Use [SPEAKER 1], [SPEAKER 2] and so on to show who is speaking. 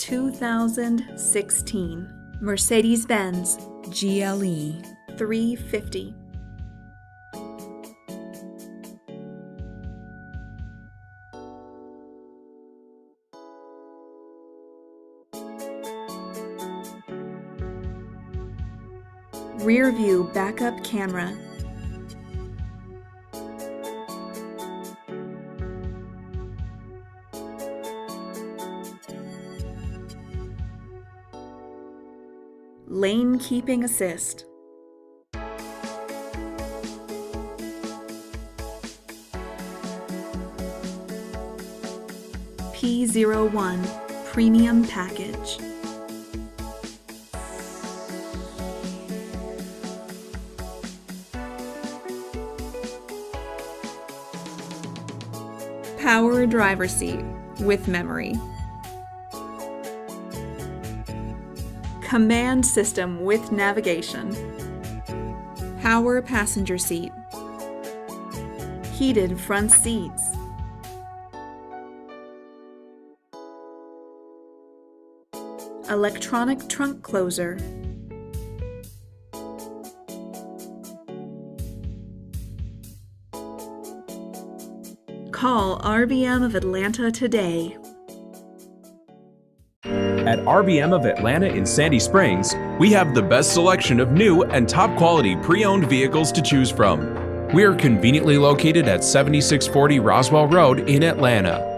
[SPEAKER 1] 2016 Mercedes-Benz GLE 350. Rear view backup camera. Lane keeping assist. P01 Premium Package. Power driver seat with memory. Command system with navigation. Power passenger seat. Heated front seats. Electronic trunk closer. Call RBM of Atlanta today.
[SPEAKER 2] At RBM of Atlanta in Sandy Springs, we have the best selection of new and top quality pre-owned vehicles to choose from. We are conveniently located at 7640 Roswell Road in Atlanta.